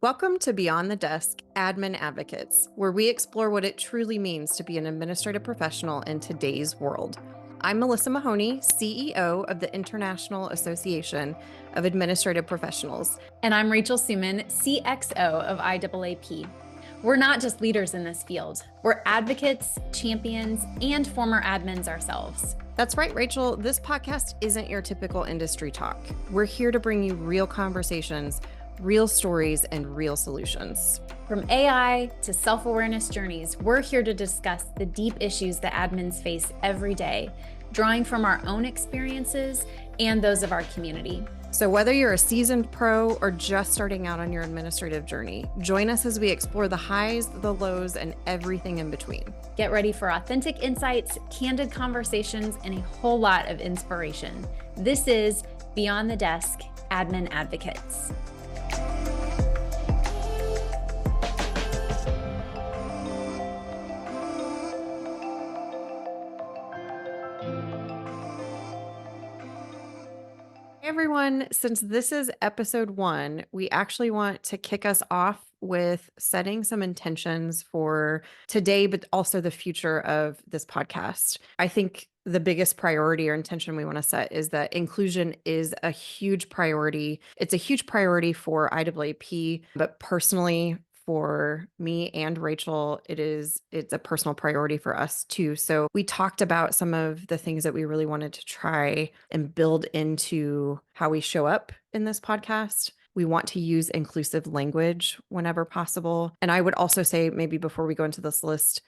Welcome to Beyond the Desk Admin Advocates, where we explore what it truly means to be an administrative professional in today's world. I'm Melissa Mahoney, CEO of the International Association of Administrative Professionals. And I'm Rachel Suman, CXO of IAAP. We're not just leaders in this field. We're advocates, champions, and former admins ourselves. That's right, Rachel. This podcast isn't your typical industry talk. We're here to bring you real conversations, real stories, and real solutions. From AI to self-awareness journeys, we're here to discuss the deep issues that admins face every day, drawing from our own experiences and those of our community. So whether you're a seasoned pro or just starting out on your administrative journey, join us as we explore the highs, the lows, and everything in between. Get ready for authentic insights, candid conversations, and a whole lot of inspiration. This is Beyond the Desk Admin Advocates. Hey everyone, since this is episode 1, we actually want to kick us off with setting some intentions for today, but also the future of this podcast. I think the biggest priority or intention we want to set is that inclusion is a huge priority. It's a huge priority for IAAP, but personally, for me and Rachel, it's a personal priority for us too. So we talked about some of the things that we really wanted to try and build into how we show up in this podcast. We want to use inclusive language whenever possible. And I would also say, maybe before we go into this list,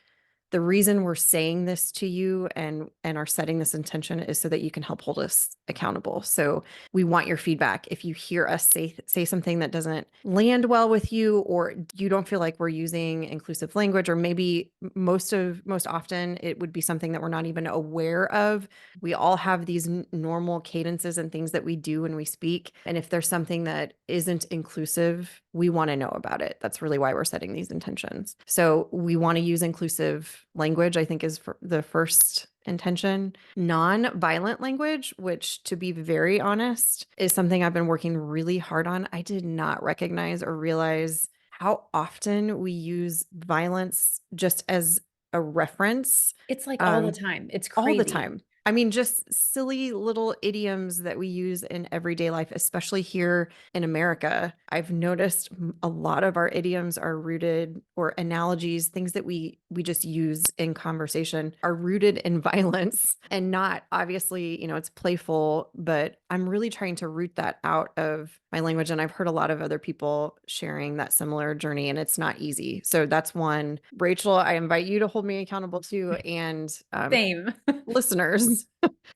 the reason we're saying this to you and are setting this intention is so that you can help hold us accountable. So we want your feedback. If you hear us say something that doesn't land well with you, or you don't feel like we're using inclusive language, or maybe most often it would be something that we're not even aware of. We all have these normal cadences and things that we do when we speak. And if there's something that isn't inclusive, we want to know about it. That's really why we're setting these intentions. So we want to use inclusive language, I think, is for the first intention. Non-violent language, which, to be very honest, is something I've been working really hard on. I did not recognize or realize how often we use violence just as a reference. It's like all the time. It's crazy. All the time. I mean, just silly little idioms that we use in everyday life, especially here in America. I've noticed a lot of our idioms are rooted, or analogies, things that we just use in conversation, are rooted in violence, and not, obviously, it's playful, but I'm really trying to root that out of my language. And I've heard a lot of other people sharing that similar journey, and it's not easy. So that's one. Rachel, I invite you to hold me accountable too. And Same. listeners,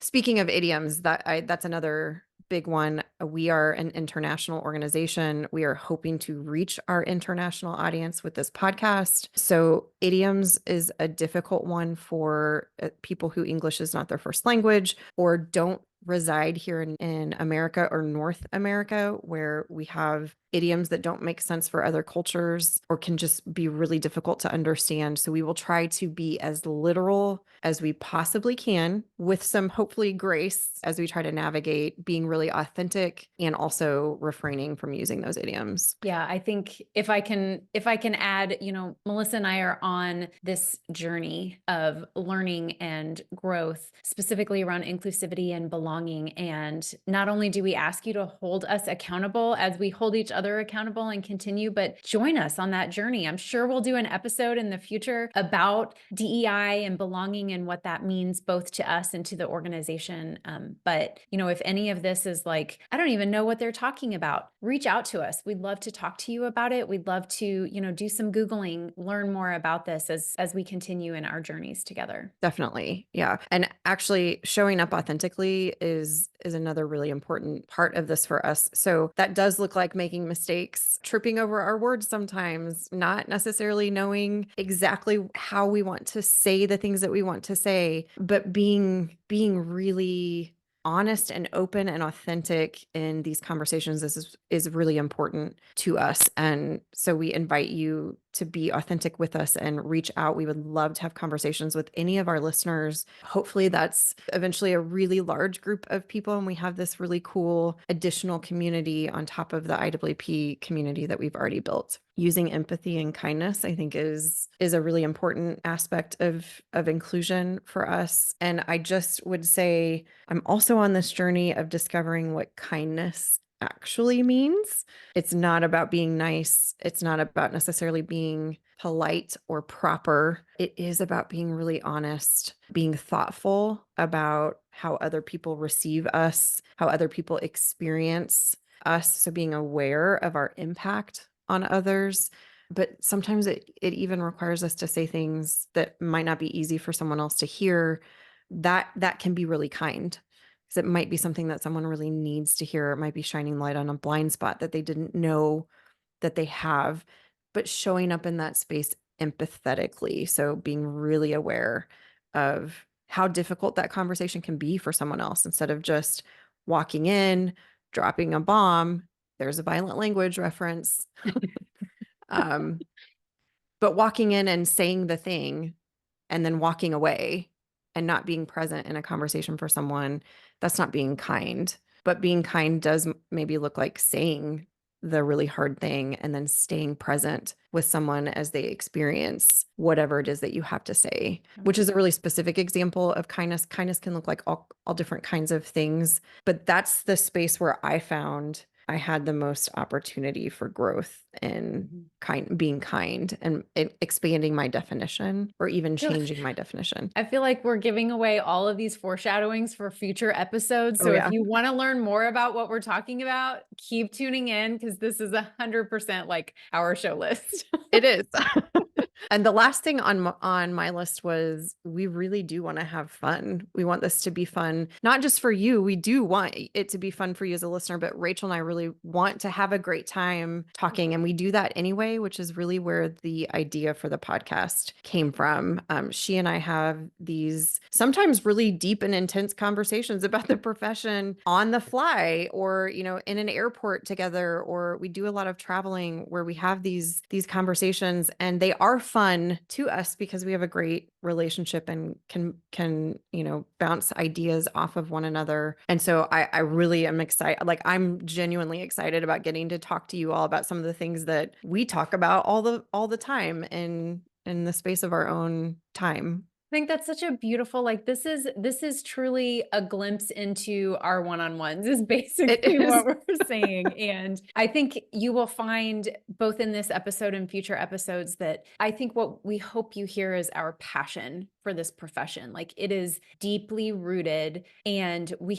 speaking of idioms, that's another big one. We are an international organization. We are hoping to reach our international audience with this podcast. So idioms is a difficult one for people who English is not their first language, or don't reside here in America or North America, where we have idioms that don't make sense for other cultures or can just be really difficult to understand. So we will try to be as literal as we possibly can, with some hopefully grace, as we try to navigate being really authentic and also refraining from using those idioms. Yeah, I think if I can add, Melissa and I are on this journey of learning and growth, specifically around inclusivity and belonging. And not only do we ask you to hold us accountable as we hold each other accountable and continue, but join us on that journey. I'm sure we'll do an episode in the future about DEI and belonging and what that means both to us and to the organization. But if any of this is like, I don't even know what they're talking about, reach out to us. We'd love to talk to you about it. We'd love to, do some Googling, learn more about this as we continue in our journeys together. Definitely. Yeah. And actually showing up authentically is another really important part of this for us. So that does look like making mistakes, tripping over our words sometimes, not necessarily knowing exactly how we want to say the things that we want to say, but being really honest and open and authentic in these conversations is really important to us. And so we invite you to be authentic with us and reach out. We would love to have conversations with any of our listeners. Hopefully that's eventually a really large group of people, and we have this really cool additional community on top of the IAAP community that we've already built. Using empathy and kindness, I think, is a really important aspect of inclusion for us. And I just would say I'm also on this journey of discovering what kindness actually means. It's not about being nice. It's not about necessarily being polite or proper. It is about being really honest, being thoughtful about how other people receive us, how other people experience us. So being aware of our impact on others. But sometimes it even requires us to say things that might not be easy for someone else to hear. That can be really kind, because it might be something that someone really needs to hear. It might be shining light on a blind spot that they didn't know that they have, but showing up in that space empathetically. So being really aware of how difficult that conversation can be for someone else, instead of just walking in, dropping a bomb. There's a violent language reference. um, but walking in and saying the thing and then walking away and not being present in a conversation for someone, that's not being kind. But being kind does maybe look like saying the really hard thing and then staying present with someone as they experience whatever it is that you have to say, which is a really specific example of kindness. Kindness can look like all different kinds of things, but that's the space where I found I had the most opportunity for growth in being kind and expanding my definition, or even changing my definition. I feel like we're giving away all of these foreshadowings for future episodes. So if you want to learn more about what we're talking about, keep tuning in, because this is 100% like our show list. It is. And the last thing on my list was, we really do want to have fun. We want this to be fun, not just for you. We do want it to be fun for you as a listener, but Rachel and I really want to have a great time talking. And we do that anyway, which is really where the idea for the podcast came from. She and I have these sometimes really deep and intense conversations about the profession on the fly, or, in an airport together, or we do a lot of traveling where we have these conversations, and they are fun to us because we have a great relationship and can bounce ideas off of one another. And so I really am excited. Like, I'm genuinely excited about getting to talk to you all about some of the things that we talk about all the time in the space of our own time. I think that's such a beautiful, like, this is truly a glimpse into our one-on-ones, is basically what we're saying. And I think you will find, both in this episode and future episodes, that I think what we hope you hear is our passion for this profession. Like, it is deeply rooted, and we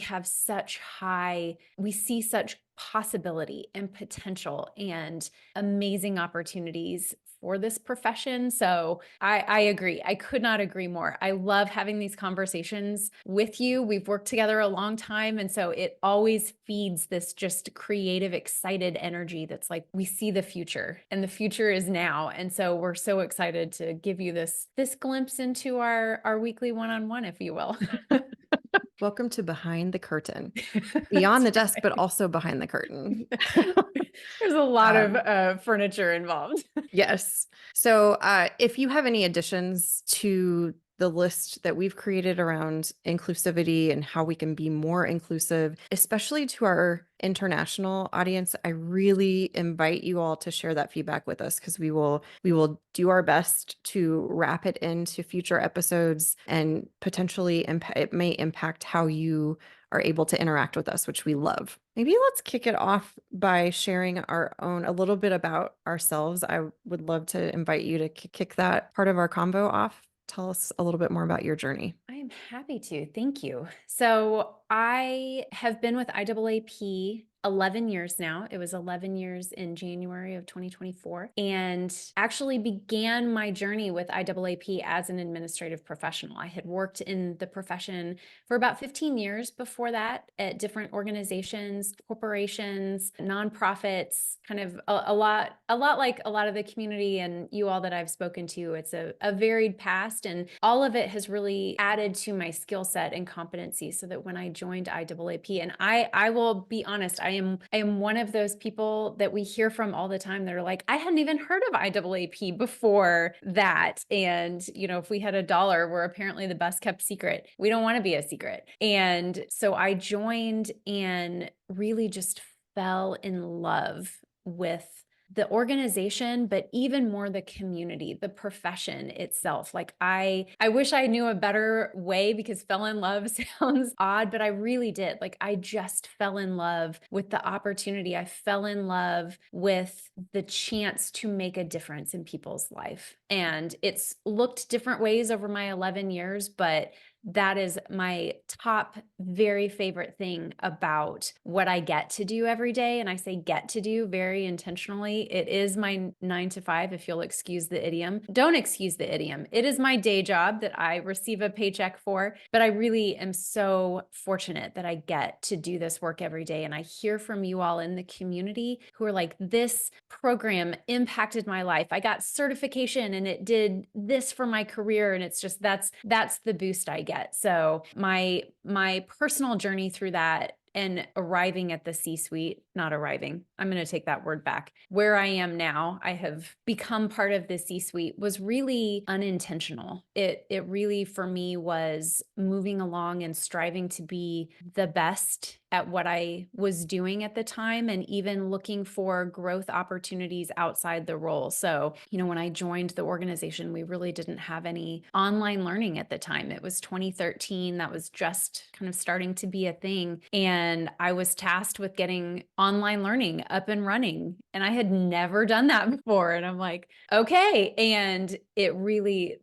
see such possibility and potential and amazing opportunities for this profession. So I agree. I could not agree more. I love having these conversations with you. We've worked together a long time. And so it always feeds this just creative, excited energy that's like, we see the future, and the future is now. And so we're so excited to give you this glimpse into our weekly one-on-one, if you will. Welcome to Behind the Curtain. Beyond the desk, but also behind the curtain. There's a lot of furniture involved. Yes. So if you have any additions to the list that we've created around inclusivity and how we can be more inclusive, especially to our international audience, I really invite you all to share that feedback with us, because we will do our best to wrap it into future episodes, and potentially it may impact how you are able to interact with us, which we love. Maybe let's kick it off by sharing a little bit about ourselves. I would love to invite you to kick that part of our convo off. Tell us a little bit more about your journey. I am happy to. Thank you. So I have been with IAAP 11 years now. It was 11 years in January of 2024, and actually began my journey with IAAP as an administrative professional. I had worked in the profession for about 15 years before that at different organizations, corporations, nonprofits, kind of a lot like a lot of the community and you all that I've spoken to. It's a varied past, and all of it has really added to my skill set and competency, so that when I joined IAAP, and I will be honest, I I am one of those people that we hear from all the time that are like, I hadn't even heard of IAAP before that. And, if we had $1, we're apparently the best kept secret. We don't want to be a secret. And so I joined and really just fell in love with the organization, but even more the community, the profession itself. Like I wish I knew a better way, because fell in love sounds odd, but I really did. Like I just fell in love with the opportunity. I fell in love with the chance to make a difference in people's life. And it's looked different ways over my 11 years, but that is my top very favorite thing about what I get to do every day. And I say get to do very intentionally. It is my 9 to 5, if you'll excuse the idiom. Don't excuse the idiom. It is my day job that I receive a paycheck for, but I really am so fortunate that I get to do this work every day. And I hear from you all in the community who are like, this program impacted my life. I got certification and it did this for my career. And it's just, that's the boost I get. So my personal journey through that and arriving at the C-suite, not arriving, I'm going to take that word back. Where I am now, I have become part of the C-suite, was really unintentional. It really, for me, was moving along and striving to be the best at what I was doing at the time, and even looking for growth opportunities outside the role. So, when I joined the organization, we really didn't have any online learning at the time. It was 2013. That was just kind of starting to be a thing. And I was tasked with getting online learning up and running. And I had never done that before. And I'm like, okay. And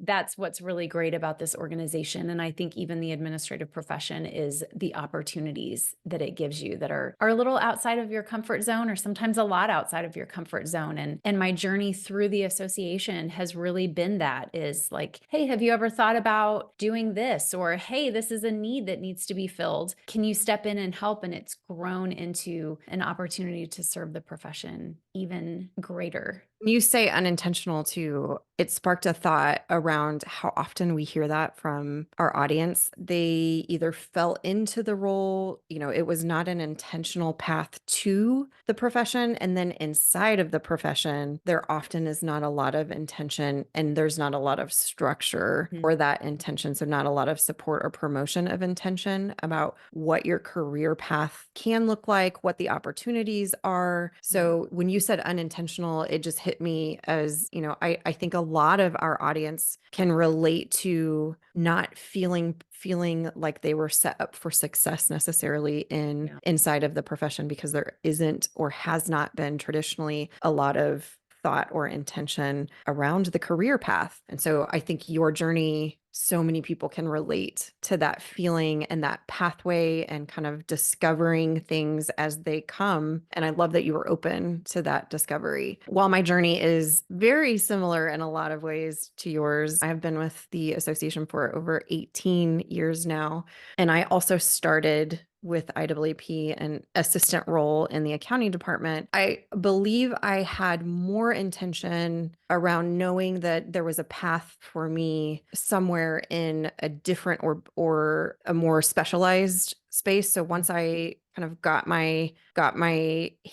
that's what's really great about this organization. And I think even the administrative profession is the opportunities that it gives you that are a little outside of your comfort zone, or sometimes a lot outside of your comfort zone. And my journey through the association has really been that, is like, hey, have you ever thought about doing this? Or, hey, this is a need that needs to be filled. Can you step in and help? And it's grown into an opportunity to serve the profession even greater. When you say unintentional too, it sparked a thought around how often we hear that from our audience. They either fell into the role, it was not an intentional path to the profession. And then inside of the profession, there often is not a lot of intention, and there's not a lot of structure for that intention. So not a lot of support or promotion of intention about what your career path can look like, what the opportunities are. So when you said unintentional, it just hit me as, I think a lot of our audience can relate to not feeling like they were set up for success necessarily inside of the profession, because there isn't, or has not been traditionally, a lot of thought or intention around the career path. And so I think your journey, so many people can relate to that feeling and that pathway, and kind of discovering things as they come. And I love that you were open to that discovery. While my journey is very similar in a lot of ways to yours, I have been with the association for over 18 years now. And I also started with IAAP, an assistant role in the accounting department. I believe I had more intention around knowing that there was a path for me somewhere in a different or a more specialized space. So once I kind of got my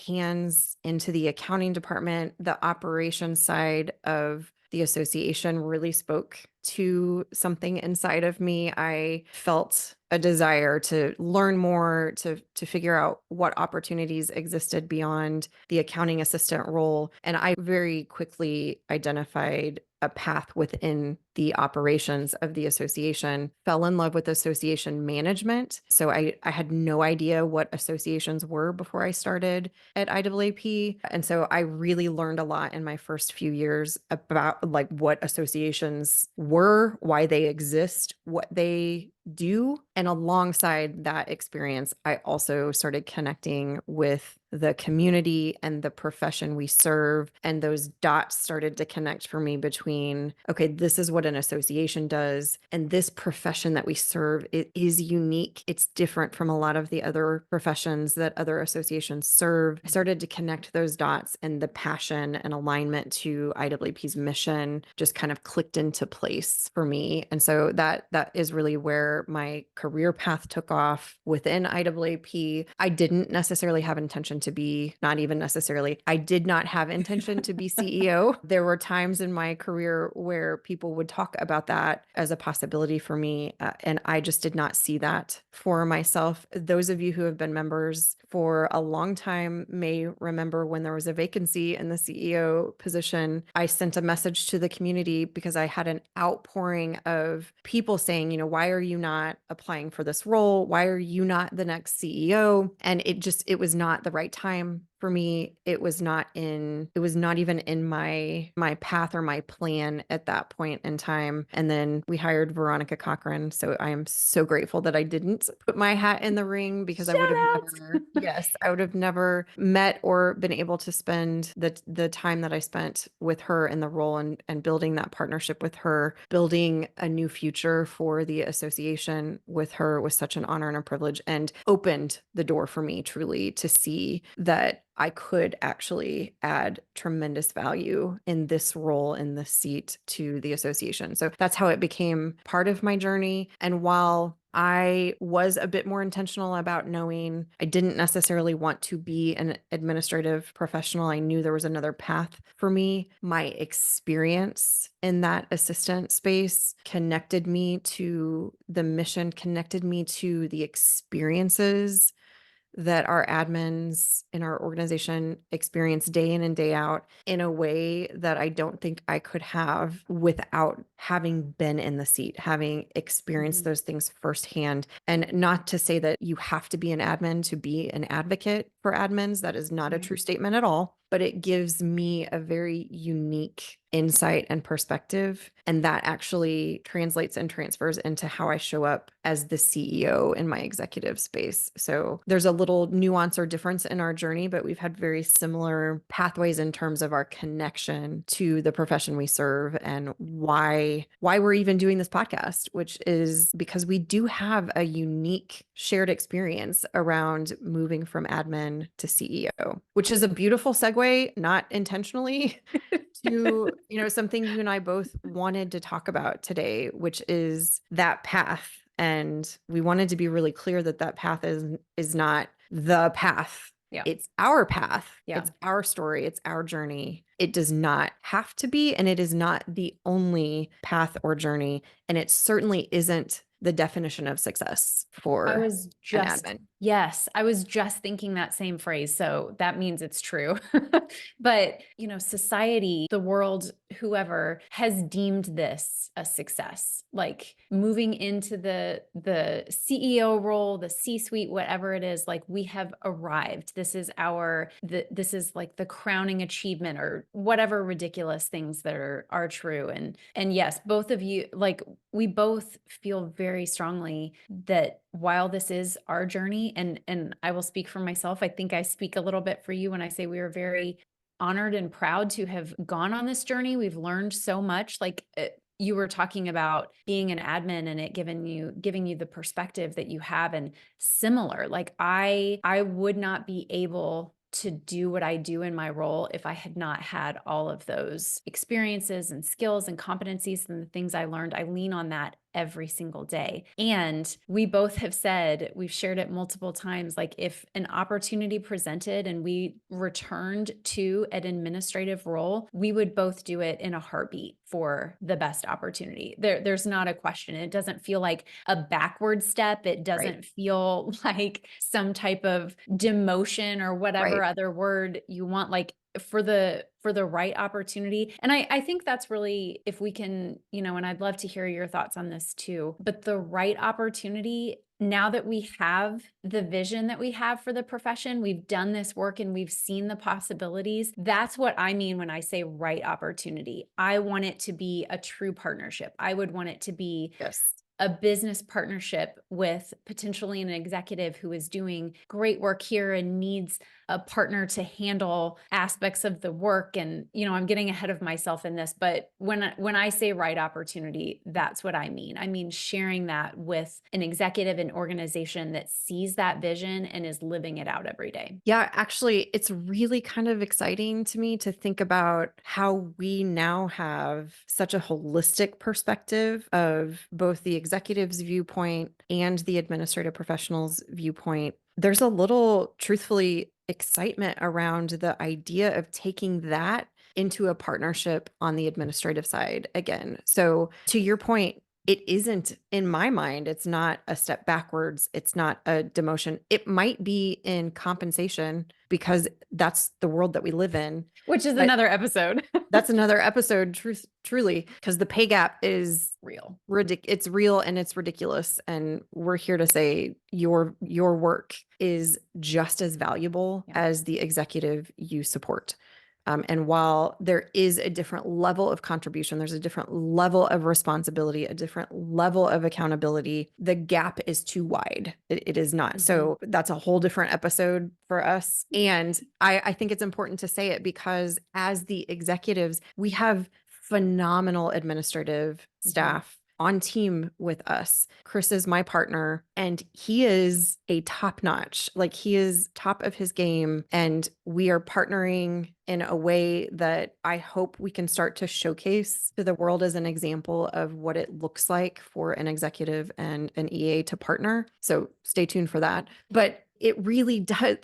hands into the accounting department, the operations side of the association really spoke to something inside of me. I felt a desire to learn more, to figure out what opportunities existed beyond the accounting assistant role. And I very quickly identified a path within the operations of the association, fell in love with association management. So I had no idea what associations were before I started at IAAP. And so I really learned a lot in my first few years about like what associations were, why they exist, what they do. And alongside that experience, I also started connecting with the community and the profession we serve. And those dots started to connect for me between, okay, this is what an association does. And this profession that we serve, it is unique. It's different from a lot of the other professions that other associations serve. I started to connect those dots, and the passion and alignment to IAAP's mission just kind of clicked into place for me. And so that is really where where my career path took off within IAAP. I didn't necessarily have intention to be, not even necessarily, I did not have intention to be CEO. There were times in my career where people would talk about that as a possibility for me, and I just did not see that for myself. Those of you who have been members for a long time may remember when there was a vacancy in the CEO position, I sent a message to the community because I had an outpouring of people saying, why are you not applying for this role? Why are you not the next CEO? And it was not the right time for me. It was not even in my path or my plan at that point in time. And then we hired Veronica Cochran. So I am so grateful that I didn't put my hat in the ring, because I would have Shout outs. never, yes, I would have never met or been able to spend the time that I spent with her in the role, and building that partnership with her, building a new future for the association with her was such an honor and a privilege, and opened the door for me truly to see that I could actually add tremendous value in this role, in this seat, to the association. So that's how it became part of my journey. And while I was a bit more intentional about knowing I didn't necessarily want to be an administrative professional, I knew there was another path for me. My experience in that assistant space connected me to the mission, connected me to the experiences that our admins in our organization experience day in and day out, in a way that I don't think I could have without having been in the seat, having experienced those things firsthand. And not to say that you have to be an admin to be an advocate for admins. That is not a true statement at all, but it gives me a very unique insight and perspective. And that actually translates and transfers into how I show up as the CEO in my executive space. So there's a little nuance or difference in our journey, but we've had very similar pathways in terms of our connection to the profession we serve, and why we're even doing this podcast, which is because we do have a unique shared experience around moving from admin to CEO, which is a beautiful segue, not intentionally, to, something you and I both wanted to talk about today, which is that path. And we wanted to be really clear that that path is not the path. Yeah. It's our path. Yeah. It's our story. It's our journey. It does not have to be, and it is not the only path or journey. And it certainly isn't the definition of success for I was an just, admin. yes, I was just thinking that same phrase. So that means it's true. But, society, the world, whoever has deemed this a success, like moving into the CEO role, the C-suite, whatever it is, like we have arrived. This is this is like the crowning achievement, or whatever ridiculous things that are true. And yes, both of you, like we both feel very strongly that while this is our journey, and I will speak for myself, I think I speak a little bit for you when I say we are very honored and proud to have gone on this journey. We've learned so much. Like you were talking about being an admin and it giving you the perspective that you have, and similar. Like I would not be able to do what I do in my role if I had not had all of those experiences and skills and competencies and the things I learned. I lean on that every single day. And we both have said, we've shared it multiple times, like if an opportunity presented and we returned to an administrative role, we would both do it in a heartbeat for the best opportunity. There's not a question. It doesn't feel like a backward step. It doesn't feel like some type of demotion or whatever other word you want, like for the right opportunity. And I think that's really, if we can, and I'd love to hear your thoughts on this too, but the right opportunity, now that we have the vision that we have for the profession, we've done this work and we've seen the possibilities. That's what I mean when I say right opportunity. I want it to be a true partnership. I would want it to be a business partnership with potentially an executive who is doing great work here and needs a partner to handle aspects of the work. And, I'm getting ahead of myself in this, but when I say right opportunity, that's what I mean. I mean, sharing that with an executive and organization that sees that vision and is living it out every day. Yeah, actually, it's really kind of exciting to me to think about how we now have such a holistic perspective of both the executive's viewpoint and the administrative professional's viewpoint. There's a little, truthfully, excitement around the idea of taking that into a partnership on the administrative side again. So, to your point, it isn't, in my mind, it's not a step backwards. It's not a demotion. It might be in compensation because that's the world that we live in. Which is But another episode. that's another episode, truly, because the pay gap is Real. it's real and it's ridiculous. And we're here to say your work is just as valuable as the executive you support. And while there is a different level of contribution, there's a different level of responsibility, a different level of accountability, the gap is too wide. It is not. So that's a whole different episode for us. And I think it's important to say it because as the executives, we have phenomenal administrative staff on team with us. Chris is my partner and he is a top notch, like he is top of his game. And we are partnering in a way that I hope we can start to showcase to the world as an example of what it looks like for an executive and an EA to partner. So stay tuned for that. But it really does,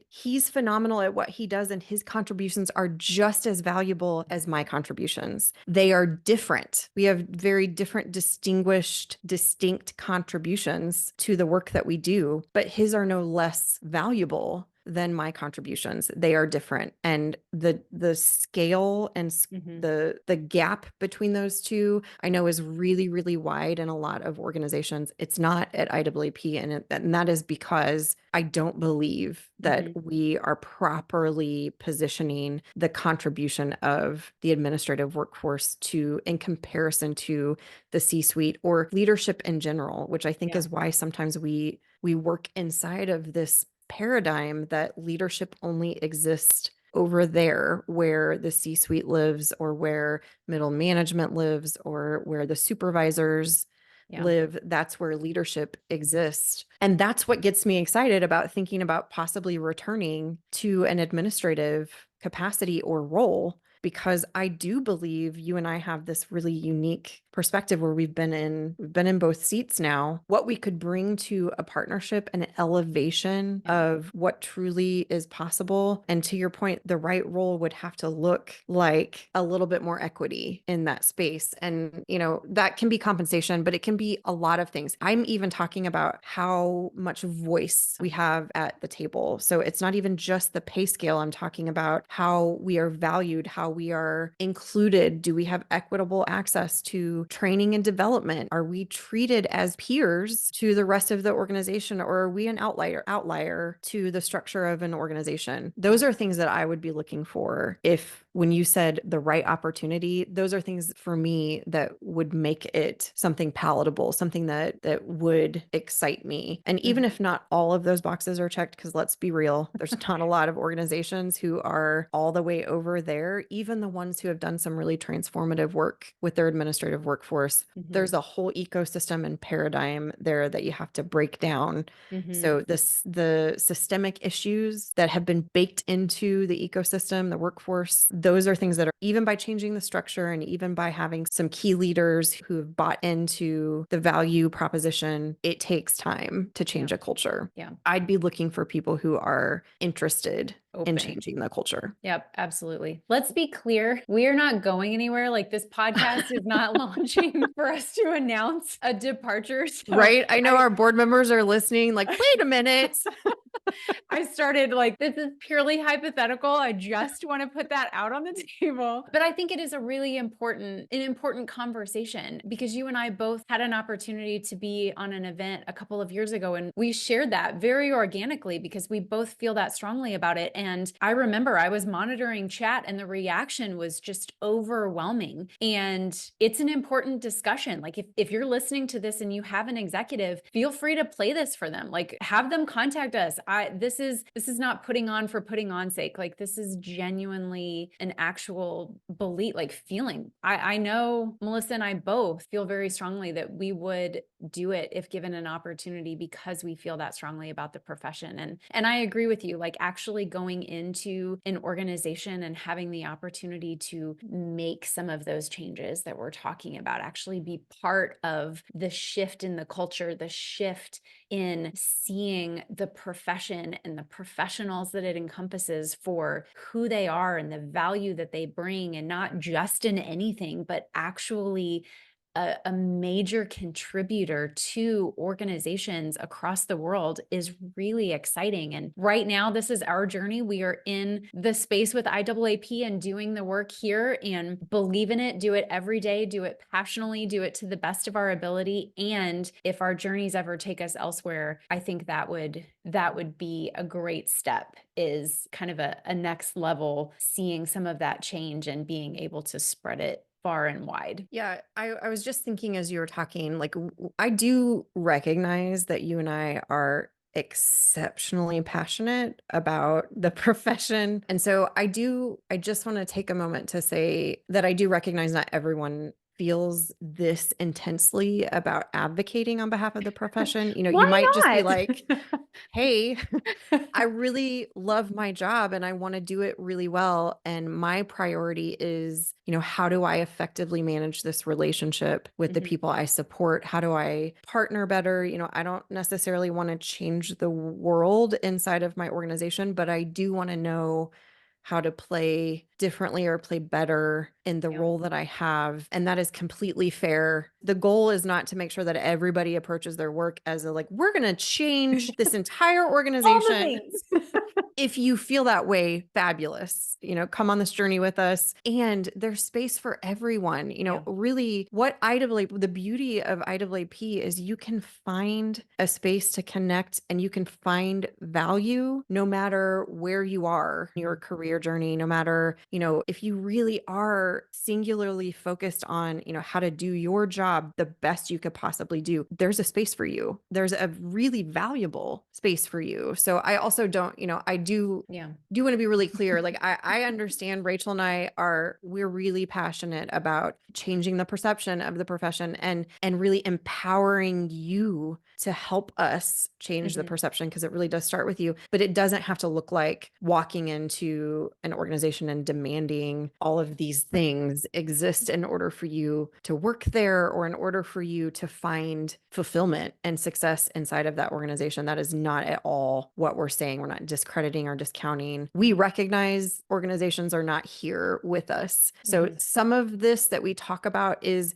he's phenomenal at what he does and his contributions are just as valuable as my contributions. They are different. We have very different, distinguished, distinct contributions to the work that we do, but his are no less valuable than my contributions. They are different. And the scale and the gap between those two, I know is really, really wide in a lot of organizations. It's not at IAAP. And that is because I don't believe that we are properly positioning the contribution of the administrative workforce in comparison to the C-suite or leadership in general, which I think is why sometimes we work inside of this paradigm that leadership only exists over there where the C-suite lives or where middle management lives or where the supervisors live. That's where leadership exists. And that's what gets me excited about thinking about possibly returning to an administrative capacity or role, because I do believe you and I have this really unique perspective where we've been in both seats now, what we could bring to a partnership and elevation of what truly is possible. And to your point, the right role would have to look like a little bit more equity in that space. And, that can be compensation, but it can be a lot of things. I'm even talking about how much voice we have at the table. So it's not even just the pay scale. I'm talking about how we are valued, how we are included. Do we have equitable access to training and development? Are we treated as peers to the rest of the organization, or are we an outlier to the structure of an organization? Those are things that I would be looking for. When you said the right opportunity, those are things for me that would make it something palatable, something that would excite me. And even if not all of those boxes are checked, because let's be real, there's not a lot of organizations who are all the way over there. Even the ones who have done some really transformative work with their administrative workforce, there's a whole ecosystem and paradigm there that you have to break down. So the systemic issues that have been baked into the ecosystem, the workforce, those are things that are, even by changing the structure and even by having some key leaders who have bought into the value proposition, it takes time to change a culture. I'd be looking for people who are interested in changing the culture. Yep, absolutely. Let's be clear. We are not going anywhere. Like, this podcast is not launching for us to announce a departure. So right? I know our board members are listening like, wait a minute. I started like, this is purely hypothetical. I just want to put that out on the table. But I think it is a really important conversation, because you and I both had an opportunity to be on an event a couple of years ago, and we shared that very organically because we both feel that strongly about it. And I remember I was monitoring chat and the reaction was just overwhelming. And it's an important discussion. Like if you're listening to this and you have an executive, feel free to play this for them. Like have them contact us. This is not putting on for putting on sake. Like this is genuinely an actual belief, like feeling. I know Melissa and I both feel very strongly that we would do it if given an opportunity because we feel that strongly about the profession. And I agree with you, like actually going into an organization and having the opportunity to make some of those changes that we're talking about, actually be part of the shift in the culture, the shift in seeing the profession and the professionals that it encompasses for who they are and the value that they bring, and not just in anything, but actually a major contributor to organizations across the world is really exciting. And right now, this is our journey. We are in the space with IAAP and doing the work here, and believe in it, do it every day, do it passionately, do it to the best of our ability. And if our journeys ever take us elsewhere, I think that would be a great step, is kind of a next level, seeing some of that change and being able to spread it far and wide. Yeah, I was just thinking as you were talking, like I do recognize that you and I are exceptionally passionate about the profession. And so I just want to take a moment to say that I do recognize not everyone feels this intensely about advocating on behalf of the profession. You know, you Why might just be not? like, hey, I really love my job and I want to do it really well. And my priority is, you know, how do I effectively manage this relationship with the Mhm. people I support? How do I partner better? You know, I don't necessarily want to change the world inside of my organization, but I do want to know how to play differently or play better in the Yeah. role that I have. And that is completely fair. The goal is not to make sure that everybody approaches their work as a, like, we're going to change this entire All the organization. things. If you feel that way, fabulous. You know, come on this journey with us. And there's space for everyone. You know, Yeah. really what IAAP, the beauty of IAAP is you can find a space to connect and you can find value no matter where you are in your career journey, no matter, you know, if you really are singularly focused on, you know, how to do your job the best you could possibly do, there's a space for you. There's a really valuable space for you. So I also don't, you know, I do Yeah. want to be really clear. Like I understand Rachel and we're really passionate about changing the perception of the profession and really empowering you to help us change the Mhm. perception, because it really does start with you. But it doesn't have to look like walking into an organization and demanding all of these things exist in order for you to work there or in order for you to find fulfillment and success inside of that organization. That is not at all what we're saying. We're not discrediting or discounting. We recognize organizations are not here with us. So Mhm. some of this that we talk about is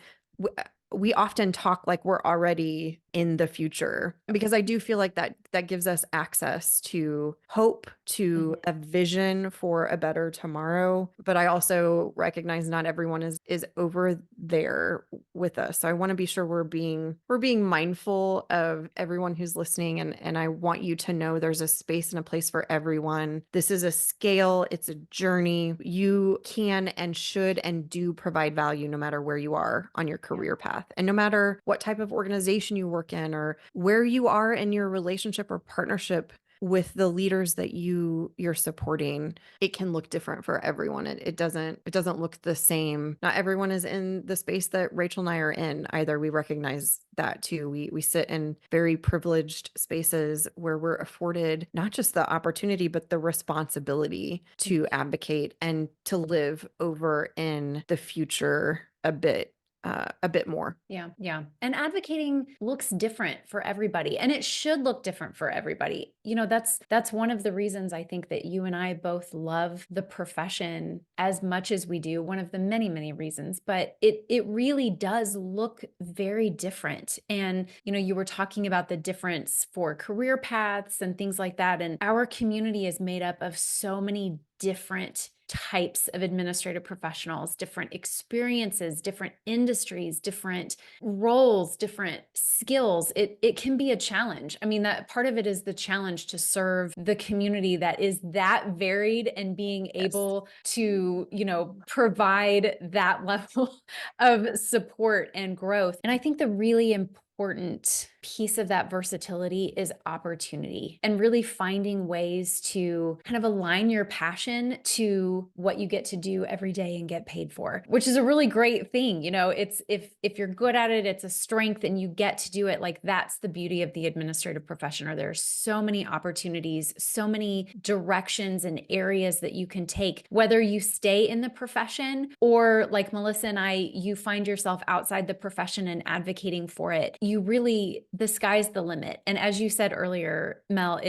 we often talk like we're already in the future, because I do feel like that gives us access to hope, to Mhm. a vision for a better tomorrow. But I also recognize not everyone is over there with us. So I want to be sure we're being mindful of everyone who's listening, and I want you to know there's a space and a place for everyone. This is a scale, it's a journey. You can and should and do provide value no matter where you are on your Yeah. career path, and no matter what type of organization you work in or where you are in your relationship or partnership with the leaders that you're supporting. It can look different for everyone. It doesn't look the same. Not everyone is in the space that Rachel and I are in either. We recognize that too. We sit in very privileged spaces where we're afforded not just the opportunity, but the responsibility to advocate and to live over in the future a bit more. Yeah. Yeah. And advocating looks different for everybody, and it should look different for everybody. You know, that's one of the reasons I think that you and I both love the profession as much as we do. One of the many, many reasons, but it really does look very different. And, you know, you were talking about the difference for career paths and things like that. And our community is made up of so many different types of administrative professionals, different experiences, different industries, different roles, different skills, it can be a challenge. I mean, that part of it is the challenge to serve the community that is that varied, and being Yes. able to, provide that level of support and growth. And I think the really important piece of that versatility is opportunity, and really finding ways to kind of align your passion to what you get to do every day and get paid for, which is a really great thing. It's if you're good at it, it's a strength and you get to do it. Like, that's the beauty of the administrative profession. Or there are so many opportunities, so many directions and areas that you can take, whether you stay in the profession or, like Melissa and I, you find yourself outside the profession and advocating for it. The sky's the limit. And as you said earlier, Mel,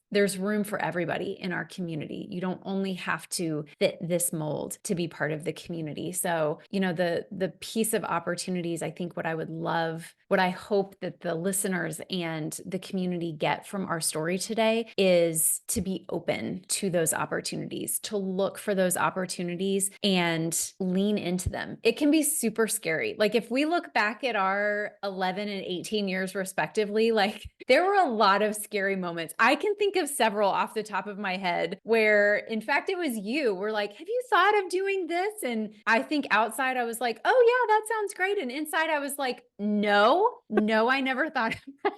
there's room for everybody in our community. You don't only have to fit this mold to be part of the community. So, the piece of opportunities, I think what I hope that the listeners and the community get from our story today is to be open to those opportunities, to look for those opportunities and lean into them. It can be super scary. Like, if we look back at our 11 and 18 years respectively, like, there were a lot of scary moments. I can think of several off the top of my head where, in fact, it was you. We're like, have you thought of doing this? And I think outside I was like, oh yeah, that sounds great. And inside I was like, no, I never thought of that.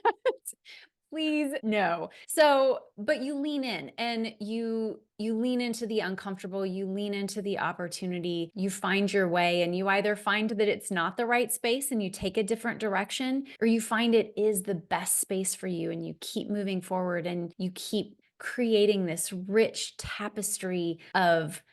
Please, no. So, but you lean in, and you lean into the uncomfortable, you lean into the opportunity, you find your way, and you either find that it's not the right space and you take a different direction, or you find it is the best space for you and you keep moving forward and you keep creating this rich tapestry of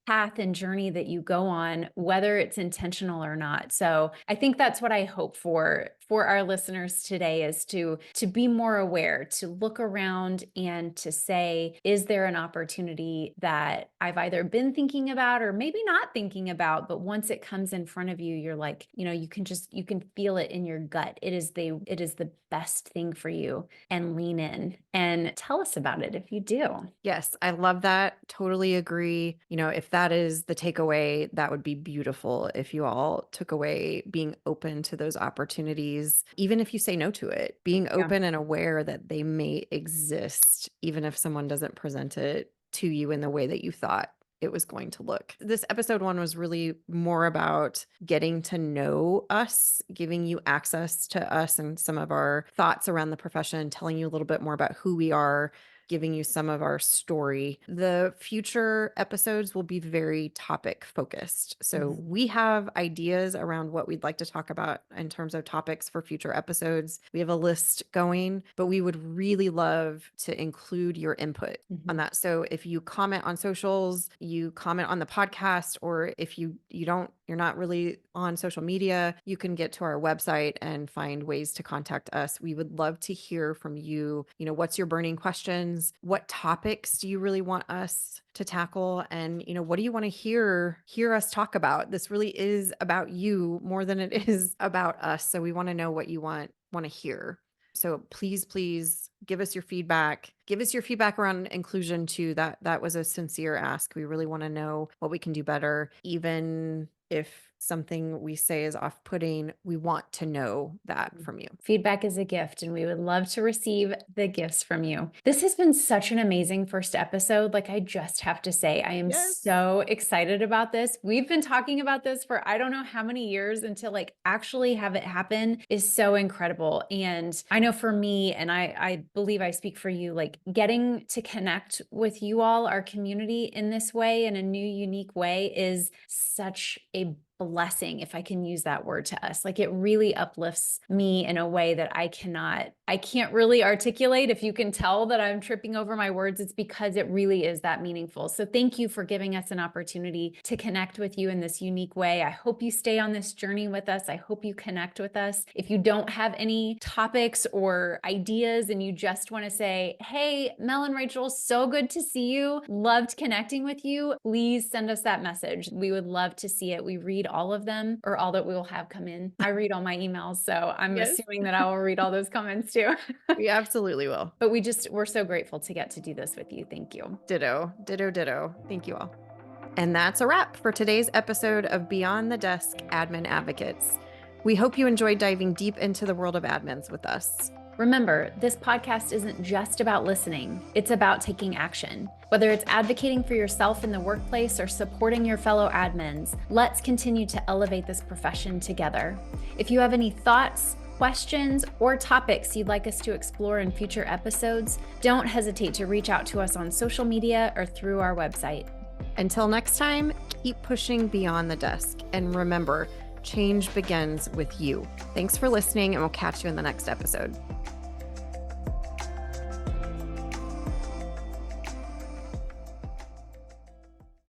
path and journey that you go on, whether it's intentional or not. So I think that's what I hope for our listeners today, is to be more aware, to look around and to say, is there an opportunity that I've either been thinking about or maybe not thinking about, but once it comes in front of you, you're like, you can feel it in your gut. It is the best thing for you, and lean in and tell us about it if you do. Yes, I love that. Totally agree. If that is the takeaway, that would be beautiful if you all took away being open to those opportunities, even if you say no to it, being Yeah. open and aware that they may exist, even if someone doesn't present it to you in the way that you thought it was going to look. This episode 1 was really more about getting to know us, giving you access to us and some of our thoughts around the profession, telling you a little bit more about who we are, giving you some of our story. The future episodes will be very topic focused. So Mhm. we have ideas around what we'd like to talk about in terms of topics for future episodes. We have a list going, but we would really love to include your input on Mhm. that. So if you comment on socials, you comment on the podcast, or if you're not really on social media, you can get to our website and find ways to contact us. We would love to hear from you. What's your burning questions? What topics do you really want us to tackle? And, what do you want to hear us talk about? This really is about you more than it is about us. So we want to know what you want to hear. So please give us your feedback. Give us your feedback around inclusion too. That was a sincere ask. We really want to know what we can do better. Even if something we say is off-putting, we want to know that from you. Feedback is a gift, and we would love to receive the gifts from you. This has been such an amazing first episode. Like, I just have to say, I am Yes. so excited about this. We've been talking about this for I don't know how many years, until actually have it happen is so incredible. And I know for me, and I believe I speak for you, like, getting to connect with you all, our community, in this way, in a new, unique way, is such a blessing, if I can use that word, to us. Like, it really uplifts me in a way that I can't really articulate. If you can tell that I'm tripping over my words, it's because it really is that meaningful. So thank you for giving us an opportunity to connect with you in this unique way. I hope you stay on this journey with us. I hope you connect with us. If you don't have any topics or ideas and you just want to say, hey, Mel and Rachel, so good to see you. Loved connecting with you. Please send us that message. We would love to see it. We read all of them, or all that we will have come in. I read all my emails, so I'm Yes. assuming that I will read all those comments too. We absolutely will. But we're so grateful to get to do this with you. Thank you. Ditto. Ditto, ditto. Thank you all. And that's a wrap for today's episode of Beyond the Desk Admin Advocates. We hope you enjoyed diving deep into the world of admins with us. Remember, this podcast isn't just about listening, it's about taking action. Whether it's advocating for yourself in the workplace or supporting your fellow admins, let's continue to elevate this profession together. If you have any thoughts, questions, or topics you'd like us to explore in future episodes, don't hesitate to reach out to us on social media or through our website. Until next time, keep pushing beyond the desk. And remember, change begins with you. Thanks for listening, and we'll catch you in the next episode.